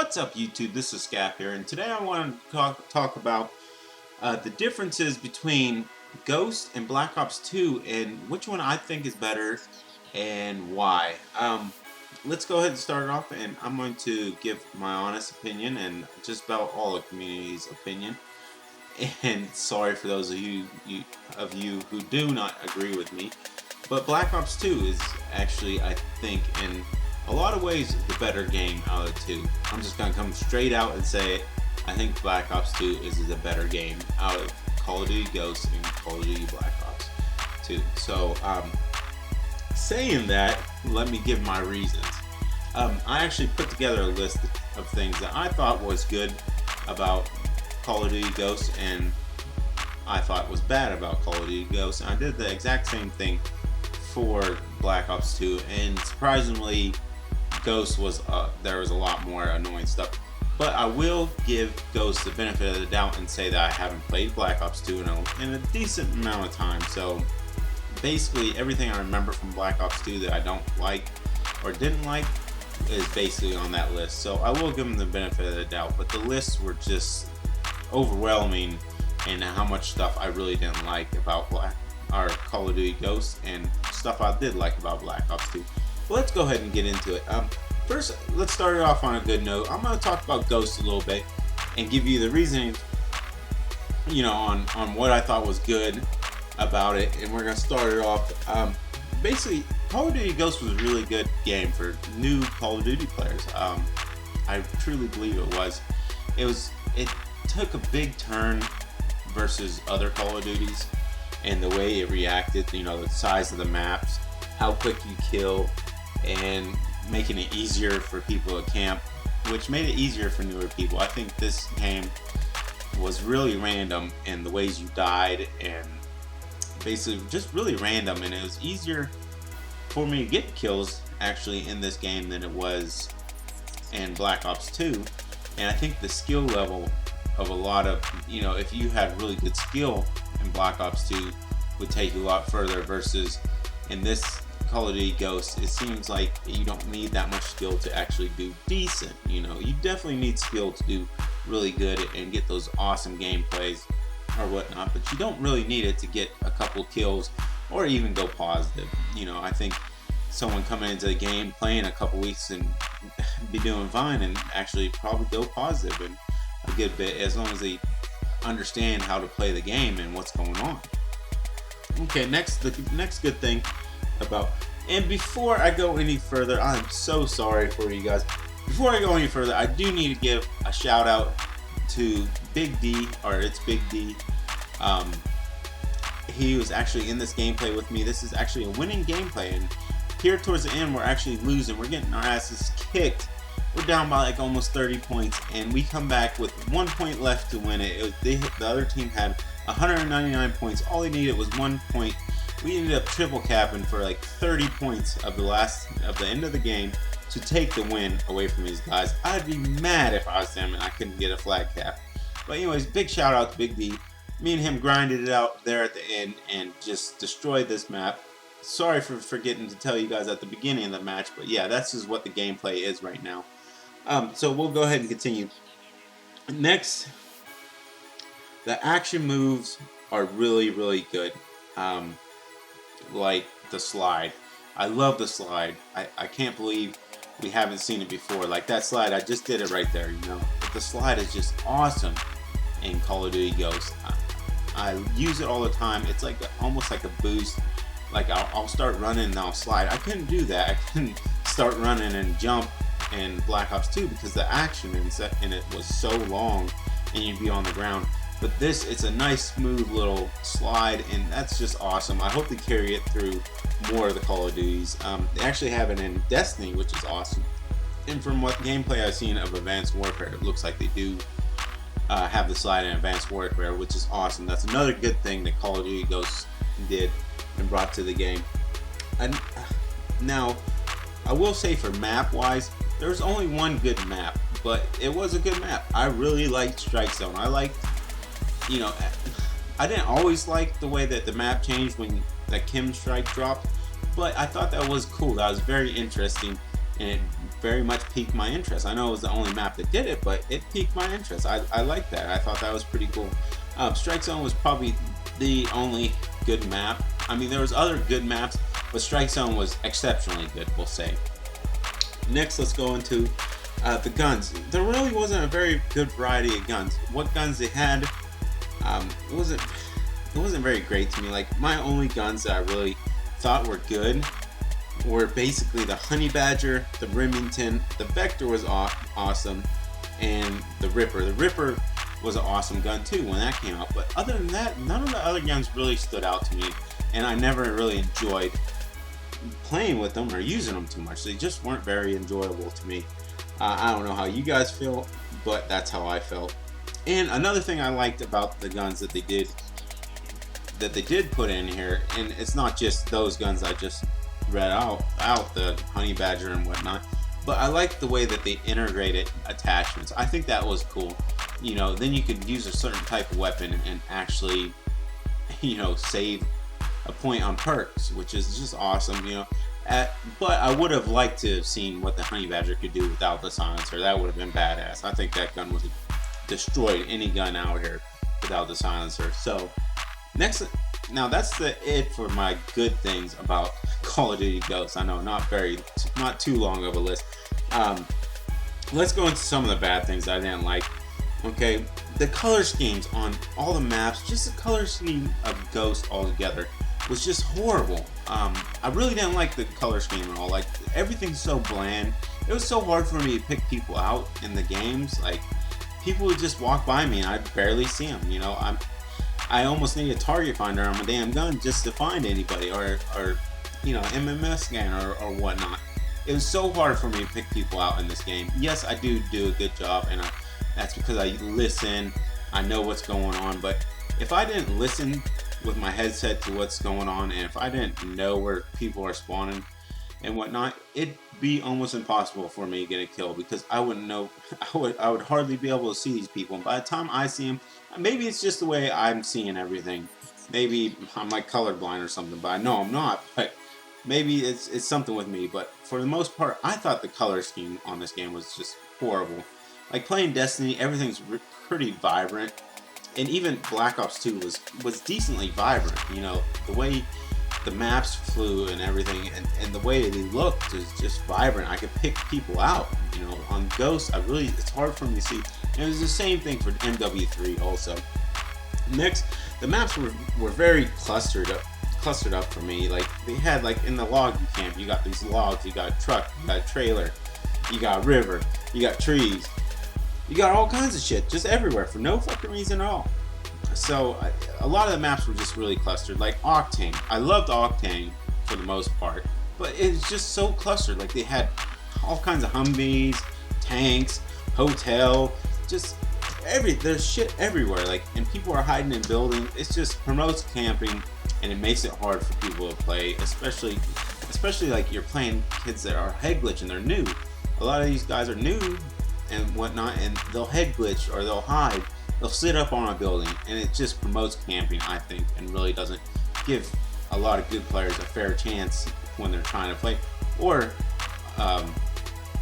What's up, YouTube? This is Scap here, and today I want to talk about the differences between Ghost and Black Ops 2 and which one I think is better and why. Let's go ahead and start it off, and I'm going to give my honest opinion and just about all the community's opinion. And sorry for those of you who do not agree with me, but Black Ops 2 is actually, I think, in a lot of ways the better game out of the two. I'm just gonna come straight out and say it. I think Black Ops 2 is the better game out of Call of Duty Ghosts and Call of Duty Black Ops 2. So, saying that, let me give my reasons. I actually put together a list of things that I thought was good about Call of Duty Ghosts and I thought was bad about Call of Duty Ghosts. And I did the exact same thing for Black Ops 2, and surprisingly, Ghost was there was a lot more annoying stuff, but I will give Ghost the benefit of the doubt and say that I haven't played Black Ops 2 in a decent amount of time. So basically everything I remember from Black Ops 2 that I don't like or didn't like is basically on that list. So I will give them the benefit of the doubt, but the lists were just overwhelming in how much stuff I really didn't like about Call of Duty Ghosts and stuff I did like about Black Ops 2. Let's go ahead and get into it. First, let's start it off on a good note. I'm going to talk about Ghost a little bit and give you the reasoning, on what I thought was good about it. And we're going to start it off. Basically, Call of Duty Ghost was a really good game for new Call of Duty players. I truly believe it was. It took a big turn versus other Call of Duties, and the way it reacted, the size of the maps, how quick you kill, and making it easier for people to camp, which made it easier for newer people. I think this game was really random in the ways you died, and basically just really random, and it was easier for me to get kills actually in this game than it was in Black Ops 2. And I think the skill level of a lot of, if you had really good skill in Black Ops 2, would take you a lot further, versus in this Call of Duty Ghosts, it seems like you don't need that much skill to actually do decent. You definitely need skill to do really good and get those awesome gameplays or whatnot, but you don't really need it to get a couple kills or even go positive. I think someone coming into the game playing a couple weeks and be doing fine and actually probably go positive in a good bit, as long as they understand how to play the game and what's going on. Okay, the next good thing about, and before I go any further, I'm so sorry for you guys. Before I go any further, I do need to give a shout out to Big D, or it's Big D. He was actually in this gameplay with me. This is actually a winning gameplay, and here towards the end we're actually losing. We're getting our asses kicked. We're down by like almost 30 points, and we come back with 1 point left to win it. The other team had 199 points. All they needed was 1 point. We ended up triple capping for like 30 points of the end of the game to take the win away from these guys. I'd be mad if I was them and I couldn't get a flag cap. But anyways, big shout out to Big D. Me and him grinded it out there at the end and just destroyed this map. Sorry for forgetting to tell you guys at the beginning of the match, but yeah, that's just what the gameplay is right now. So we'll go ahead and continue. Next, the action moves are really, really good. Like the slide. I love the slide. I can't believe we haven't seen it before. Like that slide, I just did it right there, But the slide is just awesome in Call of Duty Ghosts. I use it all the time. It's like almost like a boost. Like I'll start running and I'll slide. I couldn't do that. I couldn't start running and jump in Black Ops 2 because the action in it was so long and you'd be on the ground. But it's a nice smooth little slide, and that's just awesome. I hope they carry it through more of the Call of Duties. They actually have it in Destiny, which is awesome. And from what gameplay I've seen of Advanced Warfare, it looks like they do have the slide in Advanced Warfare, which is awesome. That's another good thing that Call of Duty Ghosts did and brought to the game. And now, I will say for map-wise, there's only one good map, but it was a good map. I really liked Strike Zone. I liked, I didn't always like the way that the map changed when that Killstreak dropped, but I thought that was cool. That was very interesting. and it very much piqued my interest. I know it was the only map that did it, but it piqued my interest. I like that. I thought that was pretty cool. Strike Zone was probably the only good map. I mean, there was other good maps, but Strike Zone was exceptionally good, we'll say. Next, let's go into the guns. There really wasn't a very good variety of guns. What guns they had, it wasn't very great to me. Like, my only guns that I really thought were good were basically the Honey Badger, the Remington, the Vector was awesome, and the Ripper. The Ripper was an awesome gun too when that came out, but other than that, none of the other guns really stood out to me, and I never really enjoyed playing with them or using them too much. They just weren't very enjoyable to me. I don't know how you guys feel, but that's how I felt. And another thing I liked about the guns that they did put in here, and it's not just those guns I just read out the Honey Badger and whatnot, but I like the way that they integrated attachments. I think that was cool. You know, then you could use a certain type of weapon and actually, you know, save a point on perks, which is just awesome, you know. But I would have liked to have seen what the Honey Badger could do without the silencer. That would have been badass. I think that gun would have destroyed any gun out here without the silencer. So next, now that's it for my good things about Call of Duty Ghosts. I know, not too long of a list. Let's go into some of the bad things I didn't like. Okay, the color schemes on all the maps, just the color scheme of Ghost altogether was just horrible. I really didn't like the color scheme at all. Like, everything's so bland. It was so hard for me to pick people out in the games. Like, people would just walk by me and I'd barely see them. You know, I almost need a target finder on my damn gun just to find anybody, or you know, MMS scan or whatnot. It was so hard for me to pick people out in this game. Yes, I do a good job, and that's because I listen. I know what's going on, but if I didn't listen with my headset to what's going on, and if I didn't know where people are spawning and whatnot, it'd be almost impossible for me to get a kill, because I wouldn't know. I would hardly be able to see these people. And by the time I see them, maybe it's just the way I'm seeing everything. Maybe I'm like colorblind or something, but I know I'm not. But maybe it's something with me. But for the most part, I thought the color scheme on this game was just horrible. Like, playing Destiny, everything's pretty vibrant, and even Black Ops 2 was decently vibrant. You know, the way the maps flew and everything, and the way they looked is just vibrant. I could pick people out. You know, on Ghost, it's hard for me to see. And it was the same thing for MW3 also. Next, the maps were very clustered up for me. Like, they had, like, in the log camp, you got these logs, you got a truck, you got a trailer, you got a river, you got trees. You got all kinds of shit just everywhere for no fucking reason at all. So a lot of the maps were just really clustered. Like Octane, I loved Octane for the most part, but it's just so clustered. Like, they had all kinds of Humvees, tanks, hotel, just there's shit everywhere. Like, and people are hiding in buildings. It just promotes camping, and it makes it hard for people to play, especially like you're playing kids that are head glitching. They're new. A lot of these guys are new and whatnot, and they'll head glitch or they'll hide. They'll sit up on a building, and it just promotes camping, I think, and really doesn't give a lot of good players a fair chance when they're trying to play, or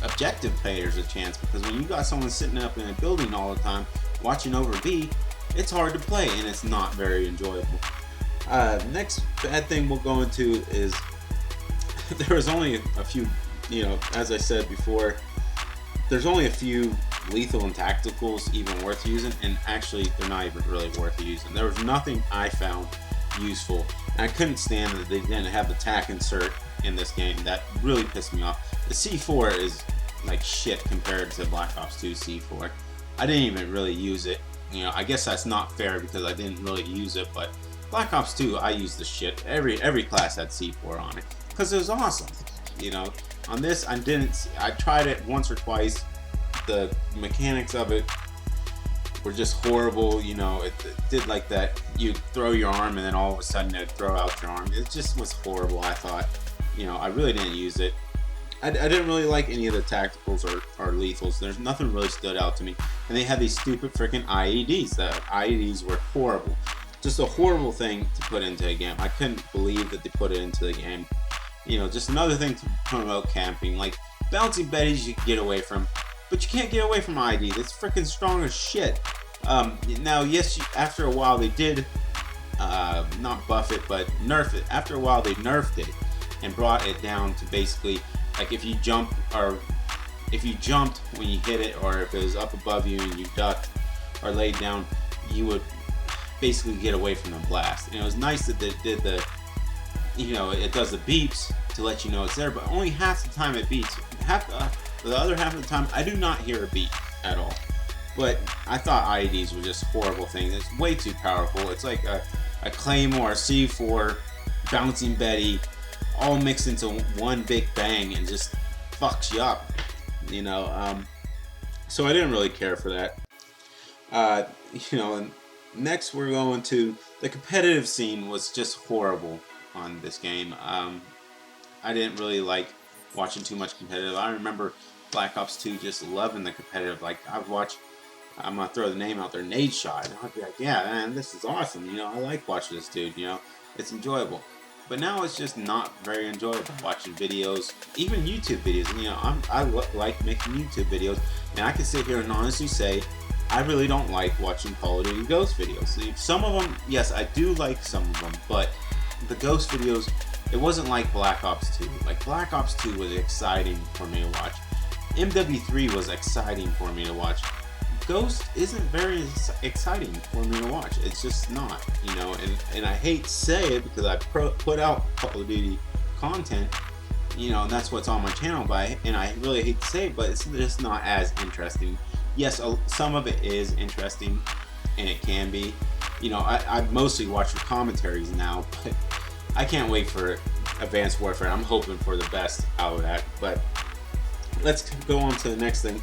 objective players a chance, because when you got someone sitting up in a building all the time watching over B, it's hard to play and it's not very enjoyable. Next bad thing we'll go into is there was only a few, you know, as I said before, there's only a few lethal and tacticals even worth using, and actually they're not even really worth using. There was nothing I found useful, and I couldn't stand that they didn't have the tac insert in this game. That really pissed me off. The C4 is like shit compared to Black Ops 2 C4. I didn't even really use it. You know, I guess that's not fair because I didn't really use it, but Black Ops 2, I used the shit. Every class had C4 on it because it was awesome. You know, on this I didn't. I tried it once or twice. The mechanics of it were just horrible. You know, it did like that. You throw your arm and then all of a sudden it'd throw out your arm. It just was horrible, I thought. You know, I really didn't use it. I didn't really like any of the tacticals or lethals. There's nothing really stood out to me. And they had these stupid freaking IEDs. The IEDs were horrible. Just a horrible thing to put into a game. I couldn't believe that they put it into the game. You know, just another thing to promote camping. Like, Bouncing Betties you can get away from, but you can't get away from IEDs. It's freaking strong as shit. Now, yes, after a while they did not buff it, but nerf it. After a while they nerfed it and brought it down to basically like if you jumped when you hit it, or if it was up above you and you ducked or laid down, you would basically get away from the blast. And it was nice that they did the, it does the beeps to let you know it's there, but only half the time it beeps. The other half of the time I do not hear a beep at all. But I thought IEDs were just a horrible thing. It's way too powerful. It's like a Claymore, a C4, Bouncing Betty, all mixed into one big bang and just fucks you up. So I didn't really care for that. And next we're going to the competitive scene was just horrible on this game. I didn't really like watching too much competitive. I remember Black Ops 2 just loving the competitive. Like I'm gonna throw the name out there, Nade Shot, and I'd be like, yeah, man, this is awesome. I like watching this dude. It's enjoyable. But now it's just not very enjoyable watching videos, even YouTube videos. I like making YouTube videos, and I can sit here and honestly say I really don't like watching Call of Duty Ghost videos. Some of them, yes, I do like some of them, but the Ghost videos, it wasn't like Black Ops 2. Like Black Ops 2 was exciting for me to watch. MW3 was exciting for me to watch. Ghost isn't very exciting for me to watch. It's just not, and I hate to say it because I put out Call of Duty content, and that's what's on my channel, and I really hate to say it, but it's just not as interesting. Yes, some of it is interesting, and it can be. I mostly watch the commentaries now, but I can't wait for Advanced Warfare. I'm hoping for the best out of that, but let's go on to the next thing.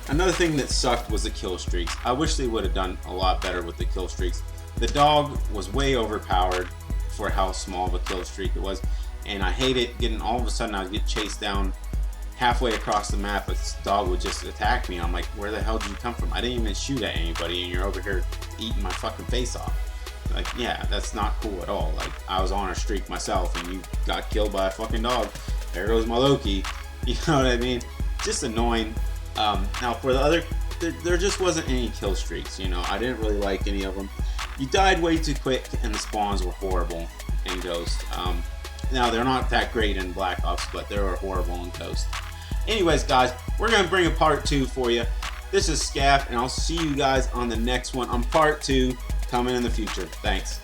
Another thing that sucked was the Killstreaks. I wish they would have done a lot better with the Killstreaks. The dog was way overpowered for how small of a Killstreak it was, and I hate it getting all of a sudden I would get chased down halfway across the map, but this dog would just attack me. I'm like, where the hell did you come from? I didn't even shoot at anybody, and you're over here eating my fucking face off. Like, yeah, that's not cool at all. Like, I was on a streak myself, and you got killed by a fucking dog. There goes my Loki. You know what I mean? Just annoying. Now for the other, there just wasn't any kill streaks. I didn't really like any of them. You died way too quick, and the spawns were horrible in Ghost. Now they're not that great in Black Ops, but they were horrible in Ghost. Anyways, guys, we're gonna bring a part 2 for you. This is Scaff, and I'll see you guys on the next one on part 2 coming in the future. Thanks.